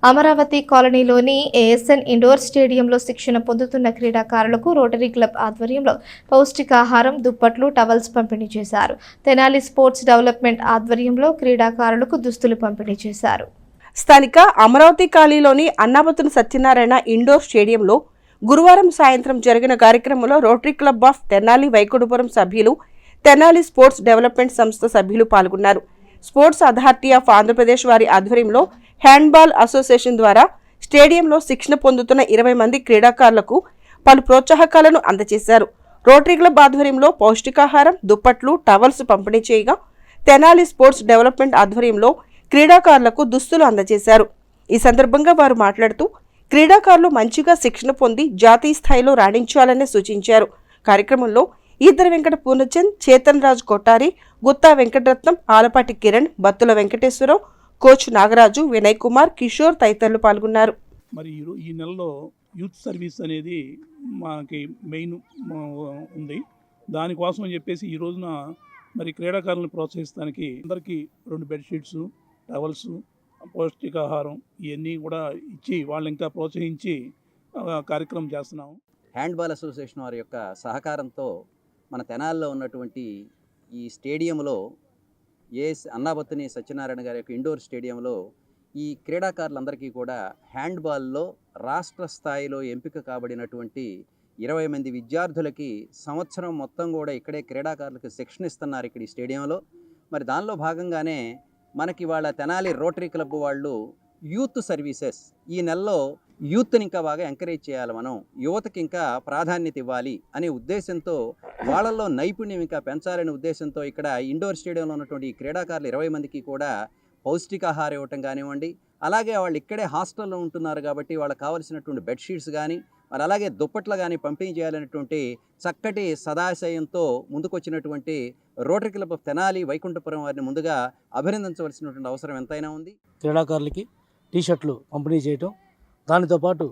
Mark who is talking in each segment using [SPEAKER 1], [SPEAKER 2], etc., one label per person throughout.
[SPEAKER 1] అమరావతి కాలనీలోని ASN indoor స్టేడియంలో శిక్షణ పొందుతున్న క్రీడాకారులకు రోటరీ క్లబ్ ఆధ్వర్యంలో పౌష్టికాహారం, దుప్పట్లు, టవల్స్ పంపిణీ చేశారు. తెనాలి స్పోర్ట్స్ డెవలప్మెంట్ ఆధ్వర్యంలో క్రీడాకారులకు దుస్తులు పంపిణీ చేశారు.
[SPEAKER 2] స్థానిక అమరావతి కాలనీలోని అన్నాబతుని సత్యనారాయణ ఇండోర్ స్టేడియంలో గురువారం సాయంత్రం జరిగిన కార్యక్రమంలో rotary Club of Tenali Vaikunthapuram సభ్యులు, తెనాలి స్పోర్ట్స్ డెవలప్మెంట్ సంస్థ సభ్యులు పాల్గొన్నారు. స్పోర్ట్స్ అథారిటీ ఆఫ్ ఆంధ్రప్రదేశ్ వారి ఆధ్వర్యంలో హ్యాండ్బాల్ అసోసియేషన్ ద్వారా స్టేడియంలో శిక్షణ పొందుతున్న 20 మంది క్రీడాకారులకు పలు ప్రోత్సాహకాలను అందజేశారు. రోటరీ క్లబ్ ఆధ్వర్యంలో పౌష్టికాహారం, దుప్పట్లు, టవల్స్ పంపిణీ చేయగా తెనాలి స్పోర్ట్స్ డెవలప్మెంట్ ఆధ్వర్యంలో క్రీడాకారులకు దుస్తులు అందజేశారు. ఈ సందర్భంగా వారు మాట్లాడుతూ క్రీడాకారులు మంచిగా శిక్షణ పొంది జాతీయ స్థాయిలో రాణించాలని సూచించారు. కార్యక్రమంలో ఈద్దర వెంకట పూర్ణచంద్, చేతన్ రాజ్ కొట్టారి, గుత్తా వెంకటరత్నం, ఆలపాటి కిరణ్, బత్తుల వెంకటేశ్వరరావు, కోచ్ నాగరాజు, వినయ్ కుమార్, కిషోర్ తదితరులు పాల్గొన్నారు.
[SPEAKER 3] మరి ఈ నెలలో యూత్ సర్వీస్ అనేది మనకి మెయిన్ ఉంది. దానికోసం అని చెప్పేసి ఈ రోజున మరి క్రీడాకారులను ప్రోత్సహిస్తానికి అందరికీ 2 బెడ్షీట్స్, టవల్స్, పౌష్టికాహారం ఇవన్నీ కూడా ఇచ్చి వాళ్ళు ఇంకా ప్రోత్సహించి కార్యక్రమం చేస్తున్నాము.
[SPEAKER 4] హ్యాండ్బాల్ అసోసియేషన్ వారి యొక్క సహకారంతో మన తెనాలిలో ఉన్నటువంటి ఈ స్టేడియంలో అన్నాబత్తుని సత్యనారాయణ గారి యొక్క ఇండోర్ స్టేడియంలో ఈ క్రీడాకారులందరికీ కూడా హ్యాండ్బాల్లో రాష్ట్ర స్థాయిలో ఎంపిక కాబడినటువంటి 20 మంది విద్యార్థులకి సంవత్సరం మొత్తం కూడా ఇక్కడే క్రీడాకారులకు శిక్షణ ఇస్తున్నారు ఇక్కడ ఈ స్టేడియంలో. మరి దానిలో భాగంగానే మనకి వాళ్ళ తెనాలి రోటరీ క్లబ్ వాళ్ళు యూత్ సర్వీసెస్ ఈ నెలలో యూత్ని ఇంకా బాగా ఎంకరేజ్ చేయాలి, మనం యువతకి ఇంకా ప్రాధాన్యత ఇవ్వాలి అనే ఉద్దేశంతో వాళ్ళల్లో నైపుణ్యం ఇంకా పెంచాలనే ఉద్దేశంతో ఇక్కడ ఇండోర్ స్టేడియంలో ఉన్నటువంటి ఈ క్రీడాకారులు 20 మందికి కూడా పౌష్టికాహారం ఇవ్వటం కానివ్వండి, అలాగే వాళ్ళు ఇక్కడే హాస్టల్లో ఉంటున్నారు కాబట్టి వాళ్ళకి కావాల్సినటువంటి బెడ్షీట్స్ కానీ మరి అలాగే దుప్పట్లు కానీ పంపిణీ చేయాలనేటువంటి చక్కటి సదాశయంతో ముందుకొచ్చినటువంటి Rotary Club of Tenali Vaikunthapuram వారిని ముందుగా అభినందించవలసినటువంటి అవసరం ఎంతైనా ఉంది.
[SPEAKER 5] క్రీడాకారులకి టీషర్ట్లు పంపిణీ చేయటం, దానితో పాటు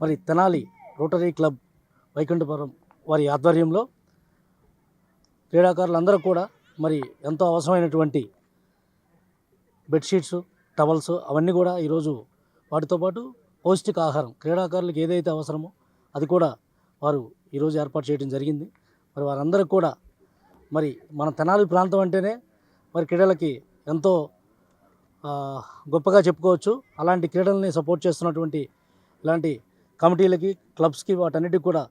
[SPEAKER 5] మరి తెనాలి రోటరీ క్లబ్ వైకుంఠపురం వారి ఆధ్వర్యంలో క్రీడాకారులందరూ కూడా మరి ఎంతో అవసరమైనటువంటి బెడ్షీట్స్, టవల్స్ అవన్నీ కూడా ఈరోజు వాటితో పాటు పౌష్టికాహారం క్రీడాకారులకు ఏదైతే అవసరమో అది కూడా వారు ఈరోజు ఏర్పాటు చేయడం జరిగింది. మరి వారందరికీ కూడా మరి మన తెనాలి ప్రాంతం అంటేనే మరి క్రీడలకి ఎంతో గొప్పగా చెప్పుకోవచ్చు. అలాంటి క్రీడల్ని సపోర్ట్ చేస్తున్నటువంటి ఇలాంటి కమిటీలకి, క్లబ్స్కి వాటన్నిటికి కూడా